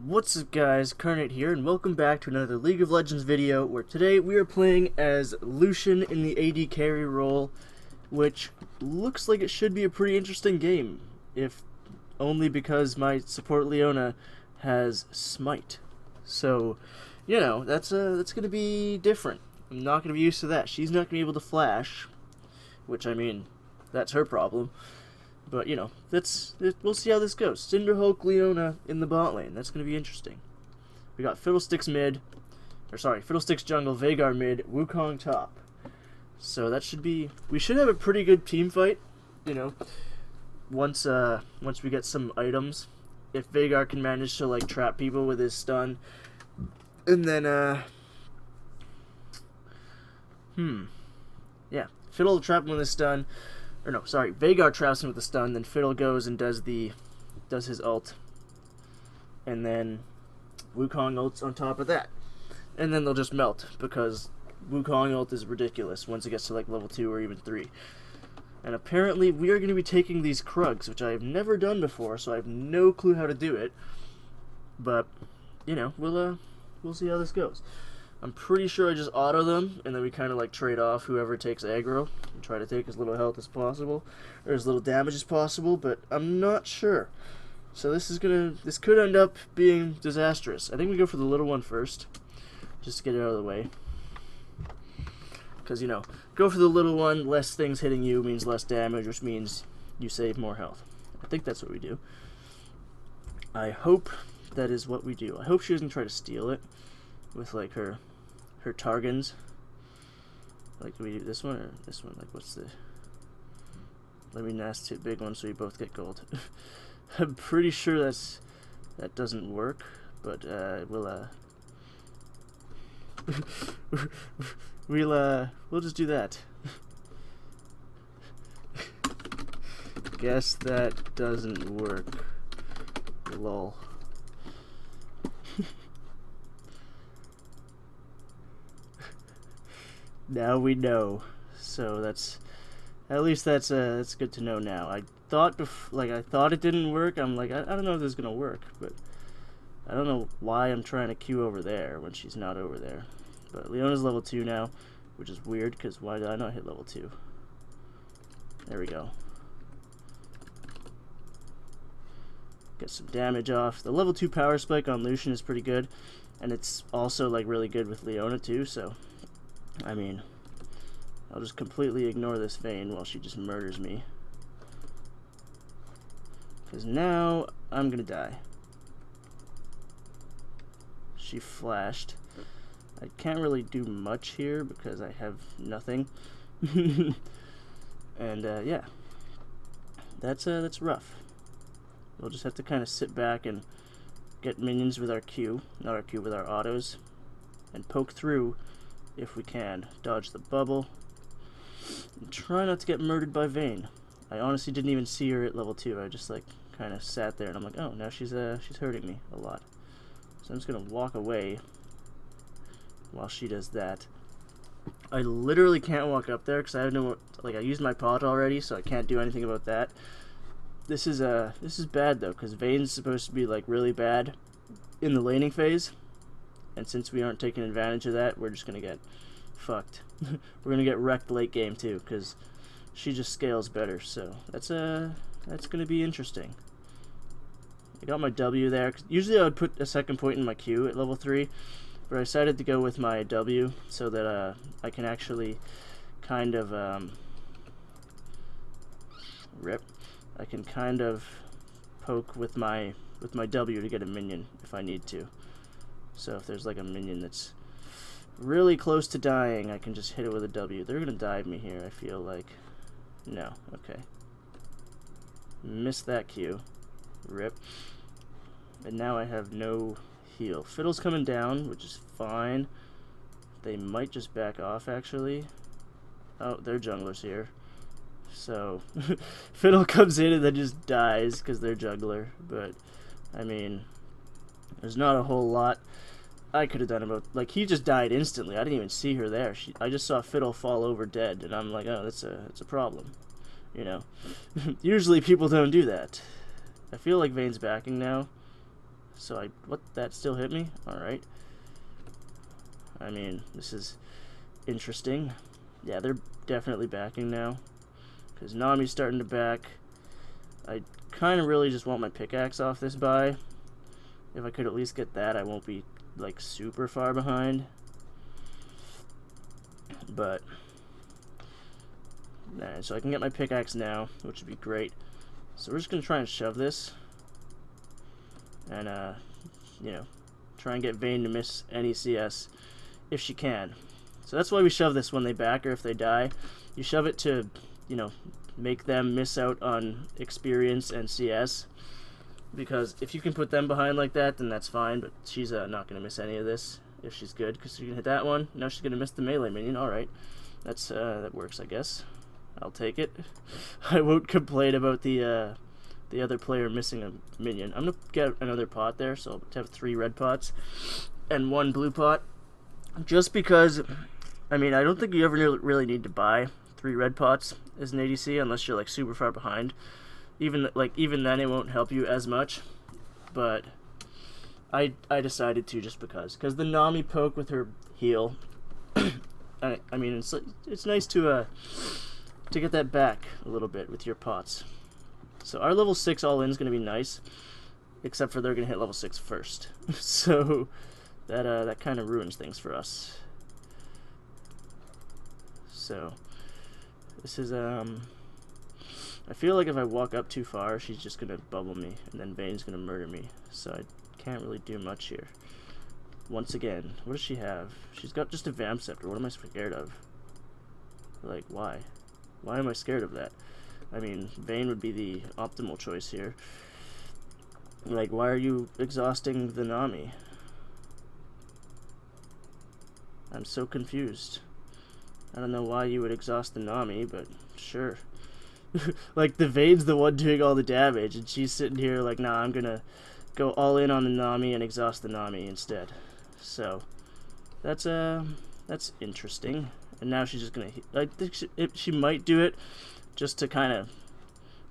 What's up guys, Carnate here, and welcome back to another League of Legends video, where today we are playing as Lucian in the AD carry role, which looks like it should be a pretty interesting game, if only because my support Leona has Smite. So, you know, that's gonna be different. I'm not gonna be used to that. She's not gonna be able to flash, which, I mean, that's her problem. But, you know, we'll see how this goes. Cinderhulk Leona in the bot lane. That's going to be interesting. We got Fiddlesticks mid. Or, sorry, Fiddlesticks jungle, Veigar mid, Wukong top. So that should be... We should have a pretty good team fight, you know, once we get some items. If Veigar can manage to, like, trap people with his stun. And then, yeah, Fiddle will trap him with his stun. Or no, sorry, Veigar traps him with a stun, then Fiddle goes and does his ult. And then Wukong ults on top of that. And then they'll just melt, because Wukong ult is ridiculous once it gets to like level 2 or even 3. And apparently we are going to be taking these Krugs, which I have never done before, so I have no clue how to do it. But, you know, we'll see how this goes. I'm pretty sure I just auto them, and then we kind of like trade off whoever takes aggro and try to take as little health as possible, or as little damage as possible, but I'm not sure. So this could end up being disastrous. I think we go for the little one first, just to get it out of the way. Because, you know, go for the little one, less things hitting you means less damage, which means you save more health. I think that's what we do. I hope that is what we do. I hope she doesn't try to steal it with like her Targans. Like, do we do this one or this one? Like, what's the... Let me nast two big ones so we both get gold. I'm pretty sure that doesn't work, but we'll just do that. Guess that doesn't work. Lol. Now we know, so that's good to know now. I thought I thought it didn't work. I'm like, I don't know if this is gonna work, but I don't know why I'm trying to queue over there when she's not over there. But Leona's level 2 now, which is weird because why did I not hit level 2? There we go. Get some damage off. The level 2 power spike on Lucian is pretty good, and it's also like really good with Leona too. So. I mean, I'll just completely ignore this Vayne while she just murders me. Because now I'm gonna die. She flashed. I can't really do much here because I have nothing. And yeah, that's rough. We'll just have to kind of sit back and get minions with our Q, not our Q, with our autos, and poke through. If we can, dodge the bubble, and try not to get murdered by Vayne. I honestly didn't even see her at level 2. I just like kind of sat there, and I'm like, oh, now she's hurting me a lot. So I'm just gonna walk away while she does that. I literally can't walk up there because I have no, like, I used my pot already, so I can't do anything about that. This is bad though, because Vayne's supposed to be like really bad in the laning phase. And since we aren't taking advantage of that, we're just going to get fucked. We're going to get wrecked late game too, because she just scales better. So that's going to be interesting. I got my W there. Usually I would put a second point in my Q at level 3, but I decided to go with my W so that I can actually kind of I can kind of poke with my W to get a minion if I need to. So if there's like a minion that's really close to dying, I can just hit it with a W. They're gonna dive me here, I feel like. No, okay. Missed that Q. Rip. And now I have no heal. Fiddle's coming down, which is fine. They might just back off, actually. Oh, their jungler's here. So, Fiddle comes in and then just dies because they're jungler. But, I mean, there's not a whole lot I could have done about, like, he just died instantly. I didn't even see her there. I just saw Fiddle fall over dead, and I'm like, oh, that's a problem, you know. Usually people don't do that. I feel like Vayne's backing now, So that still hit me? Alright. I mean, this is interesting. Yeah, they're definitely backing now. Because Nami's starting to back. I kind of really just want my pickaxe off this buy. If I could at least get that, I won't be, like, super far behind. But, nah, so I can get my pickaxe now, which would be great. So we're just going to try and shove this. And, you know, try and get Vayne to miss any CS if she can. So that's why we shove this when they back or if they die. You shove it to, you know, make them miss out on experience and CS. Because if you can put them behind like that, then that's fine. But she's not going to miss any of this if she's good. Because she can hit that one. Now she's going to miss the melee minion. Alright. That works, I guess. I'll take it. I won't complain about the other player missing a minion. I'm going to get another pot there. So I'll have 3 red pots and 1 blue pot. Just because, I mean, I don't think you ever really need to buy 3 red pots as an ADC unless you're like super far behind. Even then, it won't help you as much. But I decided to just because the Nami poke with her heal. I mean, it's nice to get that back a little bit with your pots. So our level 6 all in is going to be nice, except for they're going to hit level 6 first. So that kind of ruins things for us. So this is I feel like if I walk up too far, she's just gonna bubble me, and then Vayne's gonna murder me. So I can't really do much here. Once again, what does she have? She's got just a Vamp Scepter. What am I scared of? Like, why? Why am I scared of that? I mean, Vayne would be the optimal choice here. Like, why are you exhausting the Nami? I'm so confused. I don't know why you would exhaust the Nami, but sure. Like, the Vayne's the one doing all the damage, and she's sitting here like, nah, I'm gonna go all in on the Nami and exhaust the Nami instead. So, that's interesting. And now she's just gonna, I think she might do it just to kind of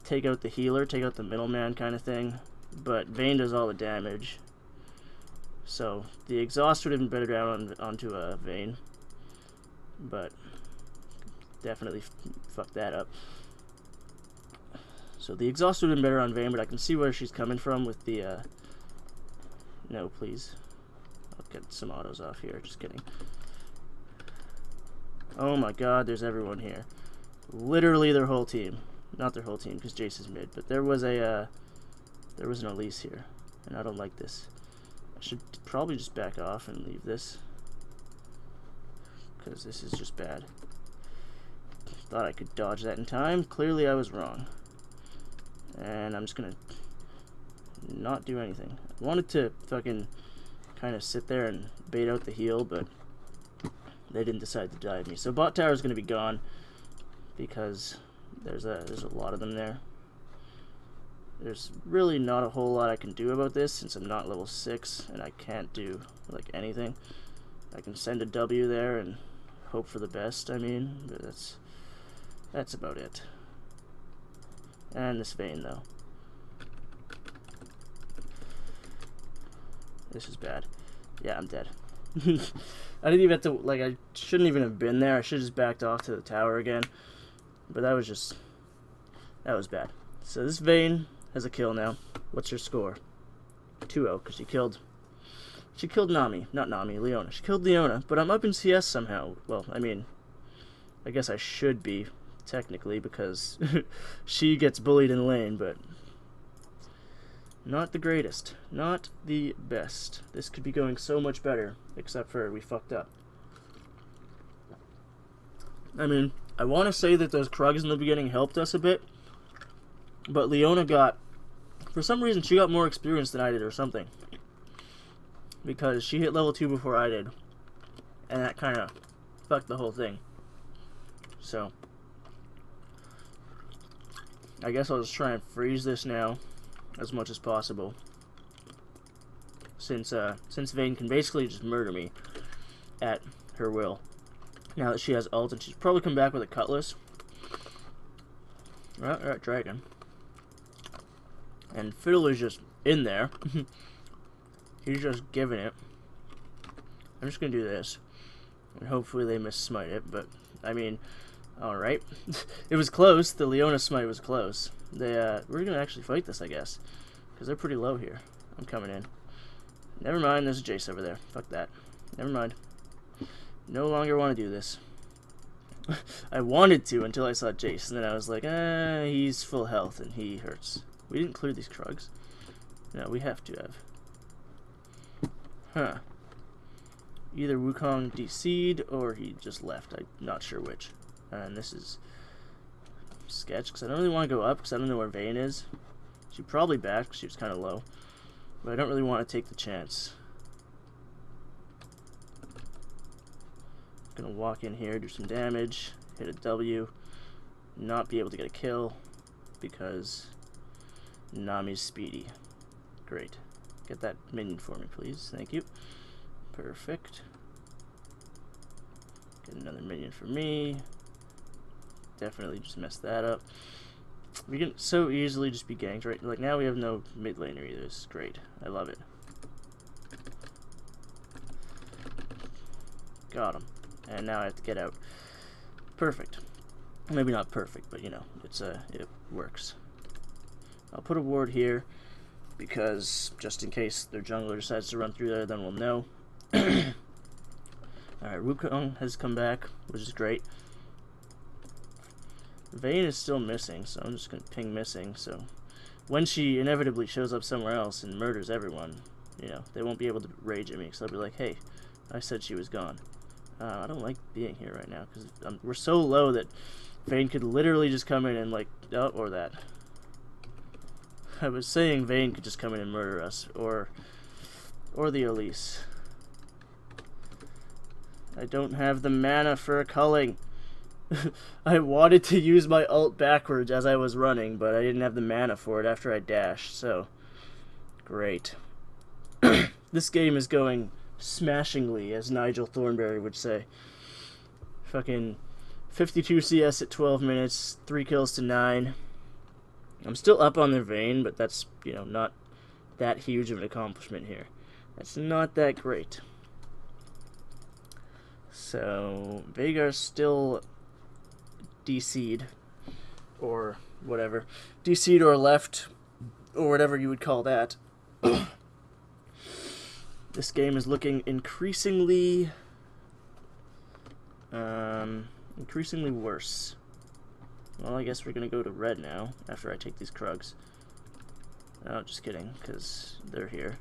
take out the healer, take out the middleman kind of thing. But Vayne does all the damage. So, the exhaust would have been better down onto Vayne. But, definitely fucked that up. So the exhaust would have been better on Vayne, but I can see where she's coming from with the, no, please. I'll get some autos off here, just kidding. Oh my god, there's everyone here. Literally their whole team. Not their whole team, because Jace is mid, but there was an Elise here, and I don't like this. I should probably just back off and leave this, because this is just bad. Thought I could dodge that in time. Clearly I was wrong. And I'm just gonna not do anything. I wanted to fucking kind of sit there and bait out the heal, but they didn't decide to dive me. So bot tower is gonna be gone because there's a lot of them there. There's really not a whole lot I can do about this since I'm not level 6 and I can't do like anything. I can send a W there and hope for the best. I mean, but that's about it. And this Vayne, though. This is bad. Yeah, I'm dead. I didn't even have to, like, I shouldn't even have been there. I should have just backed off to the tower again. But that was bad. So this Vayne has a kill now. What's her score? 2-0, because she killed Nami. Not Nami, Leona. She killed Leona, but I'm up in CS somehow. Well, I mean, I guess I should be, technically, because she gets bullied in lane, but not the greatest. Not the best. This could be going so much better, except for we fucked up. I mean, I want to say that those Krugs in the beginning helped us a bit, but Leona got, for some reason, she got more experience than I did or something, because she hit level 2 before I did, and that kind of fucked the whole thing. So I guess I'll just try and freeze this now as much as possible, since Vayne can basically just murder me at her will now that she has ult, and she's probably come back with a cutlass. Alright, dragon. And Fiddle is just in there. He's just giving it. I'm just gonna do this. And hopefully they miss smite it, but, I mean, alright. It was close. The Leona smite was close. We're gonna actually fight this, I guess. Because they're pretty low here. I'm coming in. Never mind, there's a Jace over there. Fuck that. Never mind. No longer want to do this. I wanted to until I saw Jace, and then I was like, he's full health and he hurts. We didn't clear these Krugs. No, we have to have. Huh. Either Wukong DC'd or he just left. I'm not sure which. And this is sketch, because I don't really want to go up, because I don't know where Vayne is. She probably back, she was kind of low. But I don't really want to take the chance. Gonna walk in here, do some damage, hit a W, not be able to get a kill, because Nami's speedy. Great. Get that minion for me, please. Thank you. Perfect. Get another minion for me. Definitely just messed that up. We can so easily just be ganked, right? Like, now we have no mid laner either. This is great. I love it. Got him. And now I have to get out. Perfect. Maybe not perfect, but, you know, it works. I'll put a ward here, because just in case their jungler decides to run through there, then we'll know. Alright, Wukong has come back, which is great. Vayne is still missing, so I'm just going to ping missing, so when she inevitably shows up somewhere else and murders everyone, you know, they won't be able to rage at me, because they'll be like, hey, I said she was gone. I don't like being here right now, because we're so low that Vayne could literally just come in and, like, oh, or that. I was saying Vayne could just come in and murder us, or the Elise. I don't have the mana for a culling. I wanted to use my ult backwards as I was running, but I didn't have the mana for it after I dashed, so great. This game is going smashingly, as Nigel Thornberry would say. Fucking 52 CS at 12 minutes, 3 kills to 9. I'm still up on their Vayne, but that's, you know, not that huge of an accomplishment here. That's not that great. So, Veigar's still DC'd, or whatever. DC'd or left, or whatever you would call that. This game is looking increasingly worse. Well, I guess we're gonna go to red now, after I take these Krugs. Oh, just kidding, because they're here.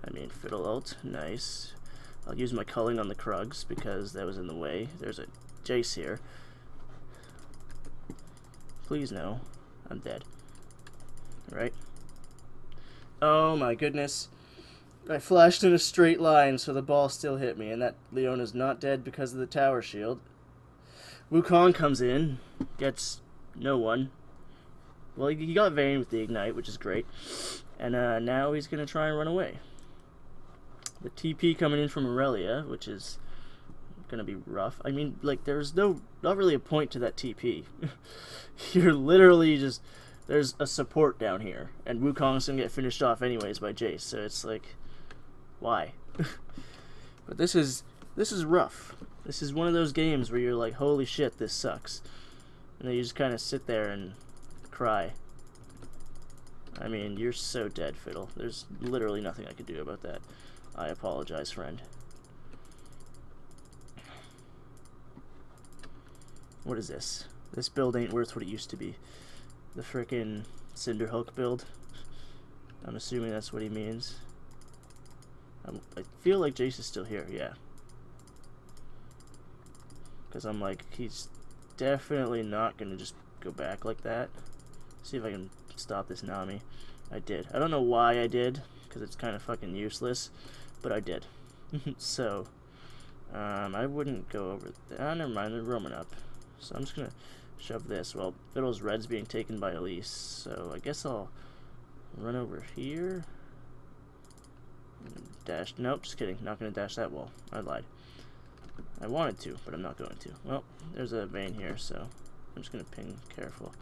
I mean, Fiddle ult, nice. I'll use my culling on the Krugs, because that was in the way. There's a Jace here. Please no. I'm dead. Right? Oh my goodness. I flashed in a straight line, so the ball still hit me, and that Leona's not dead because of the tower shield. Wukong comes in, gets no one. Well, he got Vayne with the ignite, which is great. And now he's going to try and run away. The TP coming in from Aurelia, which is going to be rough. I mean, like, there's not really a point to that TP. You're literally just... There's a support down here, and Wukong's going to get finished off anyways by Jace, so it's like... Why? But this is rough. This is one of those games where you're like, holy shit, this sucks. And then you just kind of sit there and cry. I mean, you're so dead, Fiddle. There's literally nothing I could do about that. I apologize, friend. What is this? This build ain't worth what it used to be. The frickin' Cinder Hulk build. I'm assuming that's what he means. I feel like Jace is still here, yeah. Because I'm like, he's definitely not going to just go back like that. See if I can stop this Nami. I did. I don't know why I did, because it's kind of fucking useless, but I did. So, I wouldn't go over there. Ah, never mind, they're roaming up. So I'm just going to shove this. Well, Fiddle's red's being taken by Elise, so I guess I'll run over here. Dash. Nope, just kidding. Not going to dash that wall. I lied. I wanted to, but I'm not going to. Well, there's a Vayne here, so I'm just going to ping careful.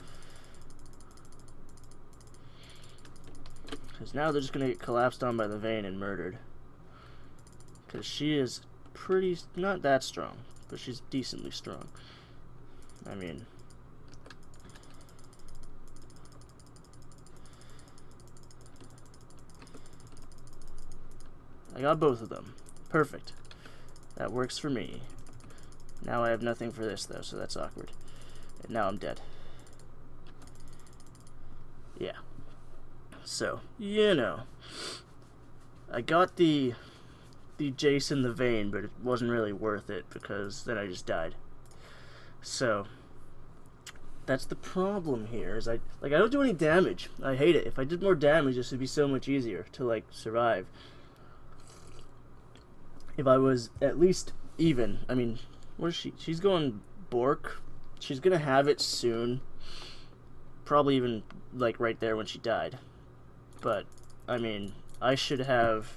Because now they're just going to get collapsed on by the Vayne and murdered. Because she is pretty, not that strong, but she's decently strong. I mean, I got both of them. Perfect. That works for me. Now I have nothing for this, though, so that's awkward. And now I'm dead. Yeah. So, you know. I got the Jason the Vayne, but it wasn't really worth it, because then I just died. So, that's the problem here, is I don't do any damage. I hate it. If I did more damage, this would be so much easier to, like, survive. If I was at least even. I mean, what is she? She's going Bork. She's gonna have it soon. Probably even, like, right there when she died. But, I mean, I should have...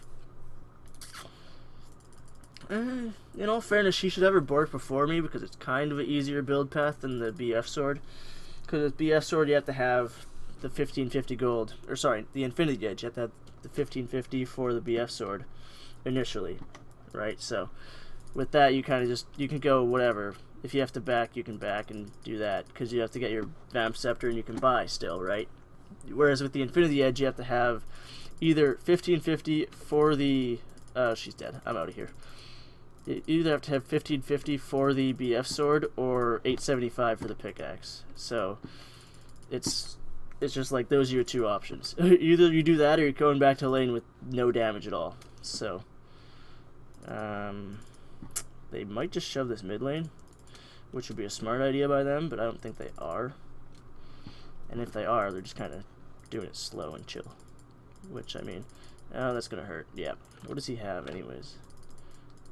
in all fairness, she should have her Bork before me, because it's kind of an easier build path than the BF sword. Because with BF sword, you have to have the 1550 gold. Or, sorry, the Infinity Edge. You have to have the 1550 for the BF sword initially. Right, so with that you kind of just, you can go whatever. If you have to back, you can back and do that, because you have to get your Vamp Scepter and you can buy still, right? Whereas with the Infinity Edge, you have to have either 1550 for the, she's dead, I'm out of here. You either have to have 1550 for the BF sword or 875 for the pickaxe. So it's just like, those are your two options. Either you do that or you're going back to lane with no damage at all. So they might just shove this mid lane, which would be a smart idea by them, but I don't think they are. And if they are, they're just kind of doing it slow and chill. Which, I mean, oh, that's gonna hurt. Yeah. What does he have, anyways?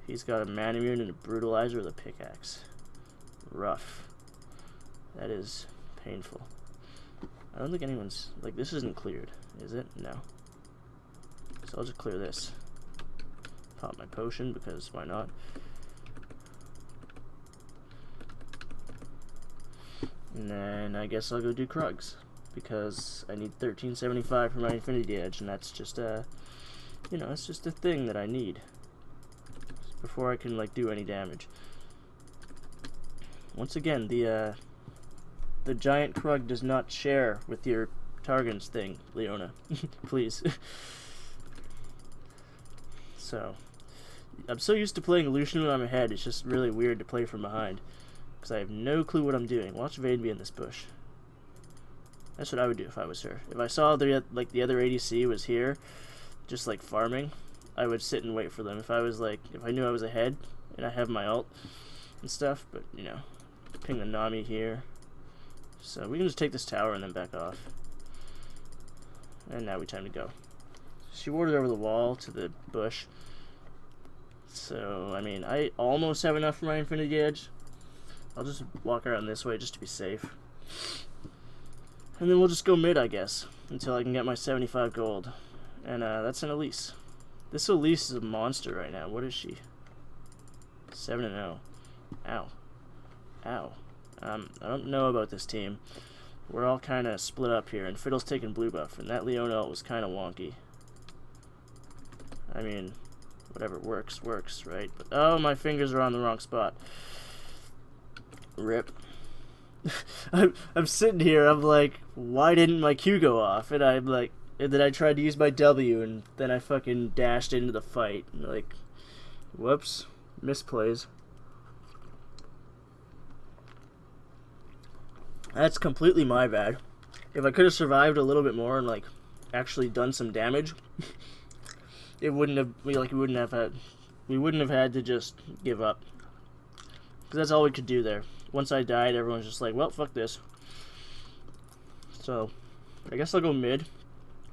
He's got a Man Immune and a Brutalizer with a pickaxe. Rough. That is painful. I don't think anyone's, like, this isn't cleared, is it? No. So I'll just clear this. Pop my potion, because why not? And then I guess I'll go do Krugs, because I need 1375 for my Infinity Edge, and that's just a, you know, it's just a thing that I need before I can, like, do any damage. Once again, the giant Krug does not share with your Targon's thing, Leona. Please. So, I'm so used to playing Lucian when I'm ahead, it's just really weird to play from behind. Because I have no clue what I'm doing. Watch Vayne be in this bush. That's what I would do if I was her. If I saw the other ADC was here, just like farming, I would sit and wait for them. If I knew I was ahead, and I have my ult and stuff, but, you know, ping the Nami here. So we can just take this tower and then back off. And now we time to go. She warded over the wall to the bush. So, I mean, I almost have enough for my Infinity Edge. I'll just walk around this way just to be safe. And then we'll just go mid, I guess, until I can get my 75 gold. And that's an Elise. This Elise is a monster right now. What is she? 7-0. Ow. Ow. I don't know about this team. We're all kind of split up here, and Fiddle's taking blue buff, and that Leona ult was kind of wonky. I mean, whatever works, works, right? But, oh, my fingers are on the wrong spot. Rip. I'm sitting here, I'm like, why didn't my Q go off? And I'm like, and then I tried to use my W, and then I fucking dashed into the fight. And like, whoops, misplays. That's completely my bad. If I could have survived a little bit more and like actually done some damage, it wouldn't have we wouldn't have had to just give up. Because that's all we could do there. Once I died, everyone's just like, well, fuck this. So, I guess I'll go mid.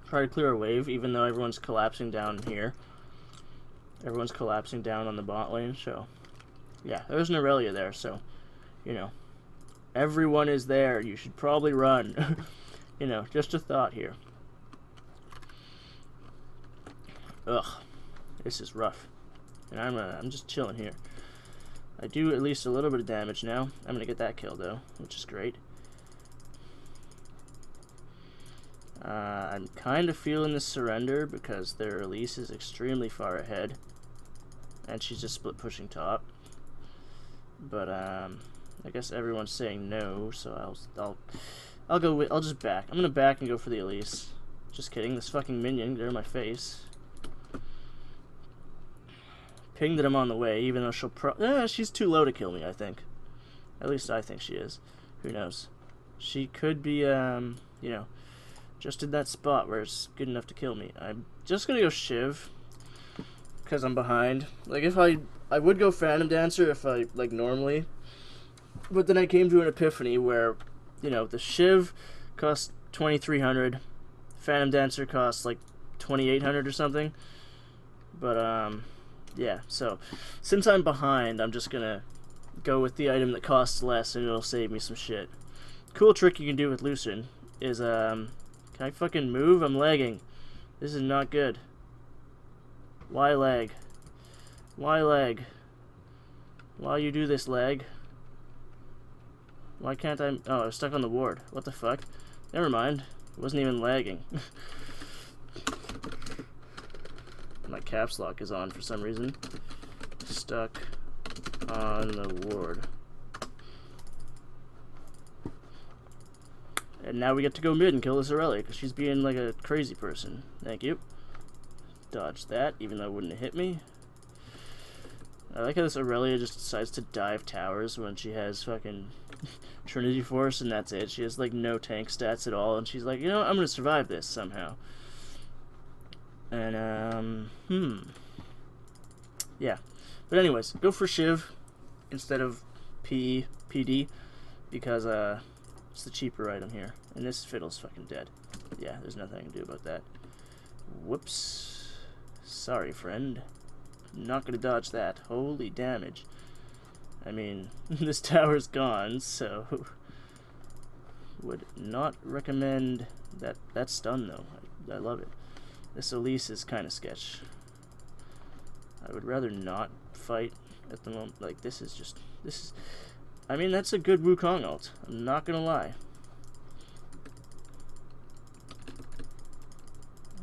Try to clear a wave, even though everyone's collapsing down here. Everyone's collapsing down on the bot lane, so... Yeah, there's an Aurelia there, so... You know. Everyone is there. You should probably run. You know, just a thought here. Ugh. This is rough. And I'm just chilling here. I do at least a little bit of damage now. I'm gonna get that kill though, which is great. I'm kind of feeling this surrender because their Elise is extremely far ahead. And she's just split pushing top. But, I guess everyone's saying no, so I'll go with, I'll just back. I'm gonna back and go for the Elise. Just kidding, this fucking minion, get her in my face. Pinged that I'm on the way, even though she's too low to kill me, I think. At least I think she is. Who knows? She could be, you know, just in that spot where it's good enough to kill me. I'm just gonna go Shiv, because I'm behind. Like, if I would go Phantom Dancer if I, like, normally. But then I came to an epiphany where, you know, the Shiv costs 2,300. Phantom Dancer costs, like, 2,800 or something. But, yeah. So, since I'm behind, I'm just gonna go with the item that costs less and it'll save me some shit. Cool trick you can do with Lucian is, can I fucking move? I'm lagging. This is not good. Why lag? Why lag? Why you do this, lag? Why can't I... Oh, I was stuck on the ward. What the fuck? Never mind. It wasn't even lagging. My caps lock is on for some reason. Stuck on the ward. And now we get to go mid and kill this Aurelia, because she's being like a crazy person. Thank you. Dodge that, even though it wouldn't have hit me. I like how this Aurelia just decides to dive towers when she has fucking Trinity Force, and that's it. She has like no tank stats at all, and she's like, you know, I'm gonna survive this somehow. And, yeah. But anyways, go for Shiv instead of PD, because, it's the cheaper item here. And this fiddle's fucking dead. Yeah, there's nothing I can do about that. Whoops. Sorry, friend. Not gonna dodge that. Holy damage. I mean, this tower's gone, so... Would not recommend that. That stun, though. I love it. This Elise is kind of sketch. I would rather not fight at the moment. Like, this is just... This is... I mean, that's a good Wukong ult. I'm not gonna lie.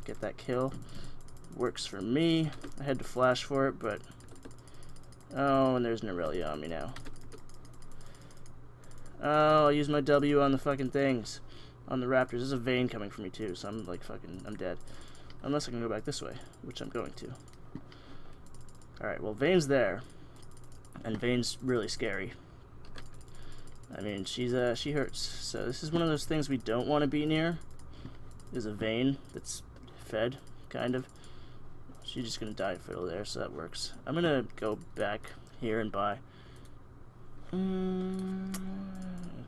Get that kill. Works for me. I had to flash for it, but... Oh, and there's an Aurelia on me now. Oh, I'll use my W on the fucking things. On the Raptors. There's a Vayne coming for me, too, so I'm, like, fucking... I'm dead. Unless I can go back this way, which I'm going to. Alright, well, Vayne's there. And Vayne's really scary. I mean, she hurts. So this is one of those things we don't want to be near. Is a Vayne that's fed, kind of. She's just gonna die fiddle there, so that works. I'm gonna go back here and buy.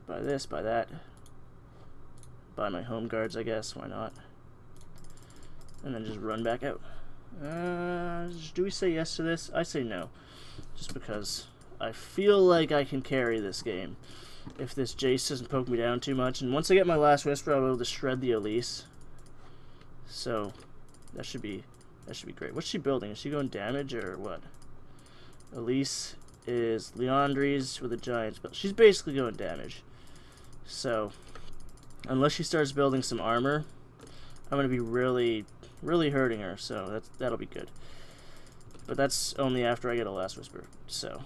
Buy this, buy that. Buy my home guards, I guess. Why not? And then just run back out. Do we say yes to this? I say no. Just because I feel like I can carry this game. If this Jace doesn't poke me down too much. And once I get my last Whisper, I'll be able to shred the Elise. So, that should be great. What's she building? Is she going damage or what? Elise is Leandri's with a giant spell. She's basically going damage. So, unless she starts building some armor, I'm going to be really, really hurting her. So, that'll be good. But that's only after I get a last Whisper. So,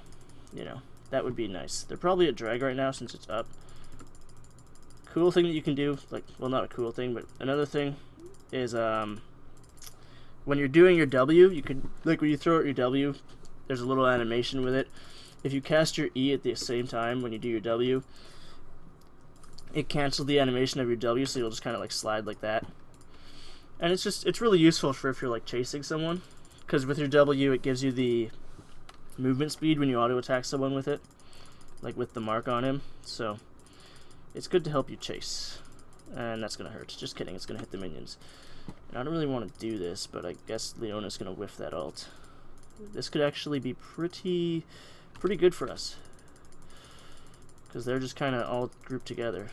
you know. That would be nice. They're probably at drag right now since it's up. Cool thing that you can do, like, well, not a cool thing, but another thing is, when you're doing your W, you could, like, when you throw out your W, there's a little animation with it. If you cast your E at the same time when you do your W, it cancels the animation of your W, so you'll just kind of, like, slide like that. And it's really useful for if you're, like, chasing someone, because with your W, it gives you the movement speed when you auto attack someone with it, like with the mark on him. So it's good to help you chase, and that's gonna hurt. Just kidding, it's gonna hit the minions. And I don't really want to do this, but I guess Leona's gonna whiff that ult. This could actually be pretty good for us, because they're just kind of all grouped together.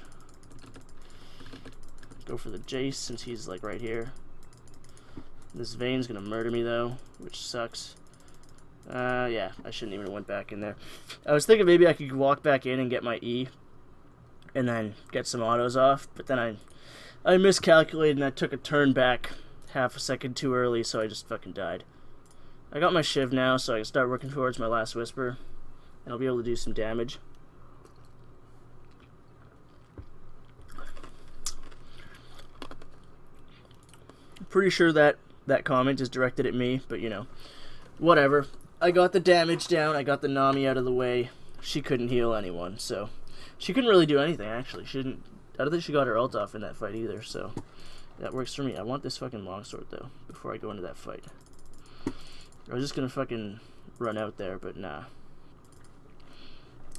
Go for the Jace since he's like right here. This Vayne's gonna murder me though, which sucks. Yeah, I shouldn't even have went back in there. I was thinking maybe I could walk back in and get my E, and then get some autos off, but then I miscalculated and I took a turn back half a second too early, so I just fucking died. I got my shiv now, so I can start working towards my last whisper, and I'll be able to do some damage. I'm pretty sure that comment is directed at me, but you know, whatever. I got the damage down, I got the Nami out of the way. She couldn't heal anyone, so she couldn't really do anything, actually. She didn't. I don't think she got her ult off in that fight either, so that works for me. I want this fucking longsword, though, before I go into that fight. I was just gonna fucking run out there, but nah.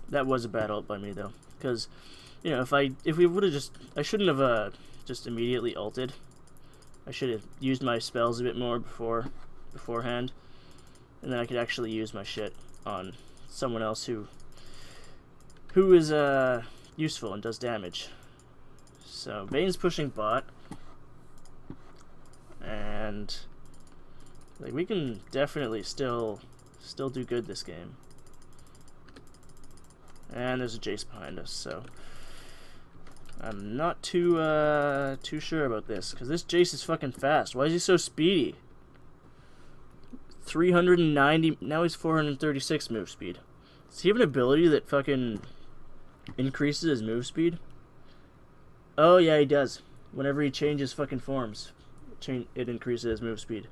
That was a bad ult by me, though, because, you know, if we would have just... I shouldn't have just immediately ulted. I should have used my spells a bit more beforehand, and then I could actually use my shit on someone else who is useful and does damage. So Vayne's pushing bot, and like we can definitely still do good this game. And there's a Jace behind us, so I'm not too sure about this, because this Jace is fucking fast. Why is he so speedy? 390, now he's 436 move speed. Does he have an ability that fucking increases his move speed? Oh yeah, he does. Whenever he changes fucking forms, it increases his move speed.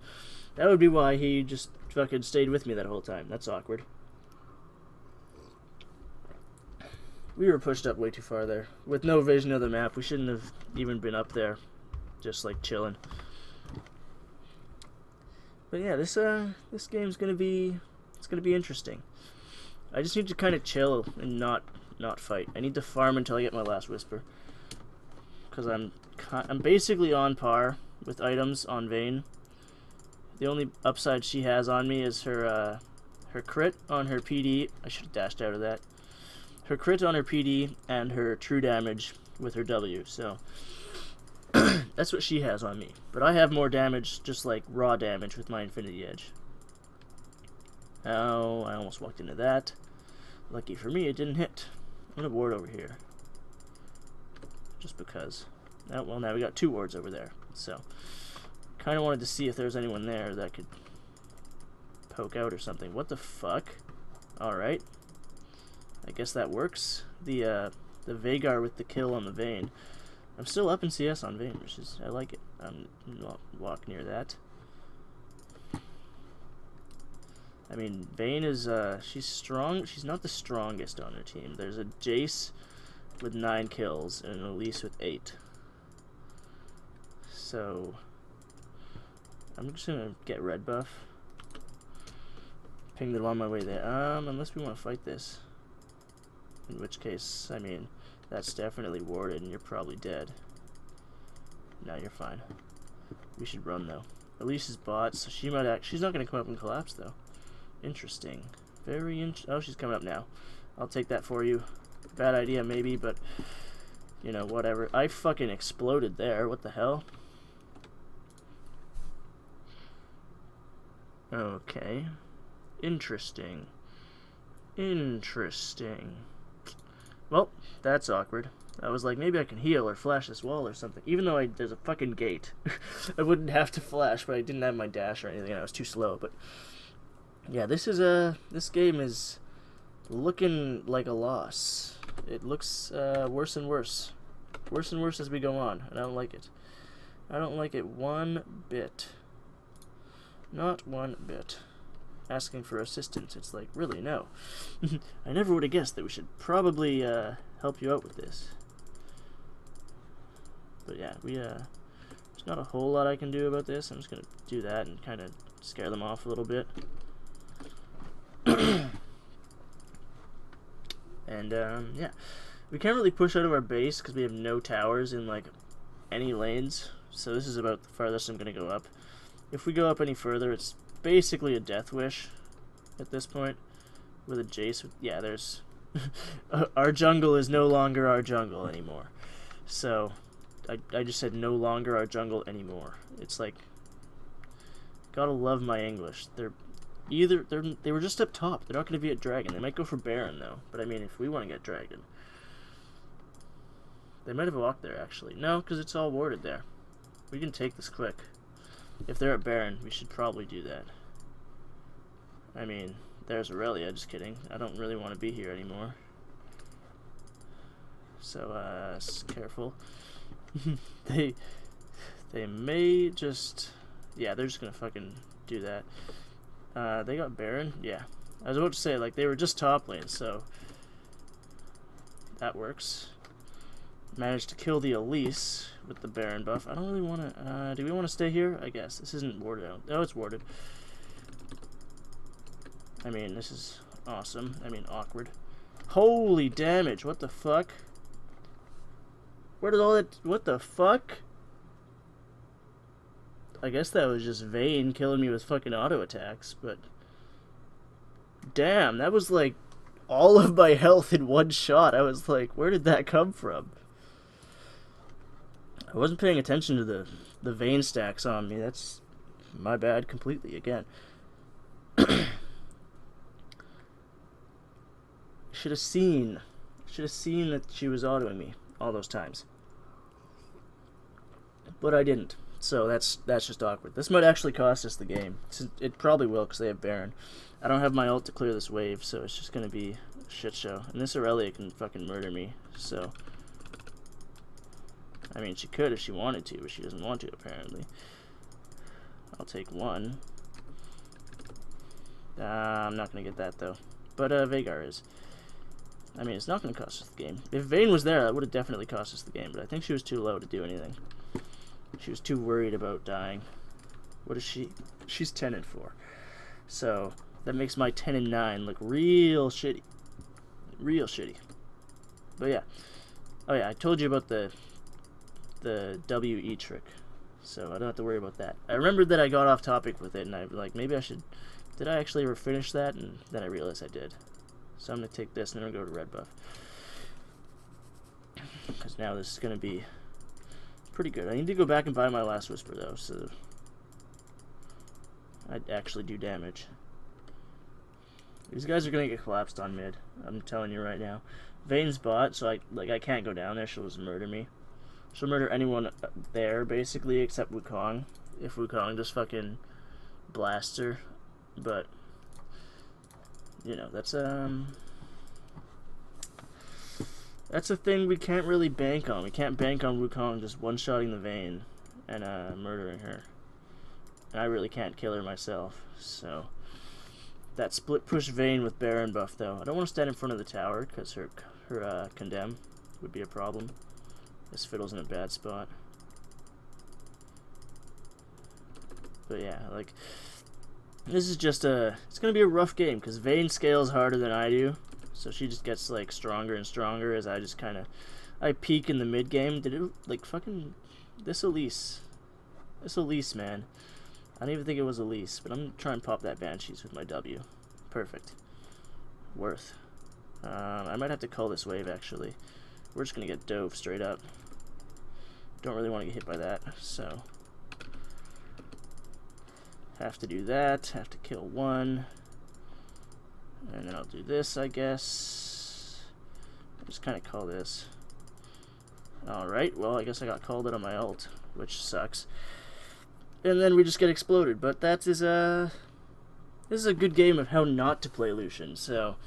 That would be why he just fucking stayed with me that whole time. That's awkward. We were pushed up way too far there. With no vision of the map, we shouldn't have even been up there. Just like chilling. But yeah, this game's gonna be interesting. I just need to kind of chill and not fight. I need to farm until I get my last whisper, because I'm basically on par with items on Vayne. The only upside she has on me is her crit on her PD. I should have dashed out of that. Her crit on her PD and her true damage with her W. So that's what she has on me. But I have more damage, just like raw damage, with my Infinity Edge. Oh, I almost walked into that. Lucky for me, it didn't hit. I'm gonna ward over here, just because. Oh, well, now we got 2 wards over there. So, kind of wanted to see if there's anyone there that could poke out or something. What the fuck? All right. I guess that works. The Veigar with the kill on the Vayne. I'm still up in CS on Vayne, which is, I like it. I'm not walk near that. I mean, Vayne is, she's strong. She's not the strongest on her team. There's a Jace with 9 kills and an Elise with 8. So, I'm just gonna get red buff. Ping them on my way there. Unless we want to fight this. In which case, I mean, that's definitely warded and you're probably dead. No, you're fine. We should run, though. Elise is bot, so she might she's not going to come up and collapse, though. Interesting. Very interesting. Oh, she's coming up now. I'll take that for you. Bad idea, maybe, but, you know, whatever. I fucking exploded there. What the hell? Okay. Interesting. Interesting. Well, that's awkward. I was like, maybe I can heal or flash this wall or something. Even though there's a fucking gate. I wouldn't have to flash, but I didn't have my dash or anything. I was too slow, but... yeah, this game is looking like a loss. It looks worse and worse. Worse and worse as we go on, and I don't like it. I don't like it one bit. Not one bit. Asking for assistance, it's like, really, no. I never would have guessed that we should probably help you out with this. But yeah, there's not a whole lot I can do about this. I'm just gonna do that and kind of scare them off a little bit. And yeah, we can't really push out of our base because we have no towers in like any lanes. So this is about the farthest I'm gonna go up. If we go up any further, it's basically a death wish at this point with a Jace. Yeah, there's our jungle is no longer our jungle anymore. So I just said no longer our jungle anymore. It's like, gotta love my English. They were just up top. They're not going to be at Dragon. They might go for Baron though. But I mean, if we want to get Dragon, They might have walked there, actually. No, because it's all warded there. We can take this quick. If they're at Baron, we should probably do that. I mean, there's Aurelia, just kidding. I don't really want to be here anymore. So, careful. They may just... Yeah, they're just gonna fucking do that. They got Baron? Yeah. I was about to say, like, they were just top lane, so... That works. Managed to kill the Elise with the Baron buff. I don't really want to... do we want to stay here? I guess. This isn't warded out. Oh, it's warded. I mean, this is awesome. I mean, awkward. Holy damage! What the fuck? Where did all that... What the fuck? I guess that was just Vayne killing me with fucking auto attacks, but... Damn, that was like all of my health in one shot. I was like, where did that come from? I wasn't paying attention to the Vayne stacks on me. That's my bad completely again. Should have seen that she was autoing me all those times. But I didn't. So that's just awkward. This might actually cost us the game. It probably will because they have Baron. I don't have my ult to clear this wave, so it's just going to be a shit show. And this Aurelia can fucking murder me, so... I mean, she could if she wanted to, but she doesn't want to, apparently. I'll take one. I'm not going to get that, though. But Veigar is. I mean, it's not going to cost us the game. If Vayne was there, that would have definitely cost us the game, but I think she was too low to do anything. She was too worried about dying. What is she? She's 10 and 4. So, that makes my 10 and 9 look real shitty. Real shitty. But yeah. Oh yeah, I told you about the WE trick. So, I don't have to worry about that. I remembered that I got off topic with it, and I was like, maybe I should... Did I actually ever finish that? And then I realized I did. So I'm going to take this, and then I'm going to go to red buff. Because now this is going to be pretty good. I need to go back and buy my last whisper, though, so I'd actually do damage. These guys are going to get collapsed on mid. I'm telling you right now. Vayne's bot, so I can't go down there. She'll just murder me. She'll murder anyone there, basically, except Wukong. If Wukong just fucking blasts her. But... you know, that's a thing we can't really bank on. We can't bank on Wukong just one-shotting the Vayne and murdering her. And I really can't kill her myself, so... That split push Vayne with Baron buff, though. I don't want to stand in front of the tower, because her condemn would be a problem. This Fiddle's in a bad spot. But yeah, like... This is just it's going to be a rough game, because Vayne scales harder than I do. So she just gets, like, stronger and stronger as I just kind of... I peak in the mid-game. Did it, like, fucking... This Elise, man. I don't even think it was Elise, but I'm going to try and pop that Banshees with my W. Perfect. Worth. I might have to call this wave, actually. We're just going to get dove straight up. Don't really want to get hit by that, so... Have to do that, have to kill one. And then I'll do this, I guess. Just kind of call this. Alright, well, I guess I got called it on my ult, which sucks. And then we just get exploded, but that is this is a good game of how not to play Lucian, so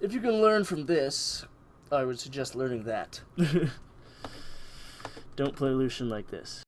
if you can learn from this, I would suggest learning that. Don't play Lucian like this.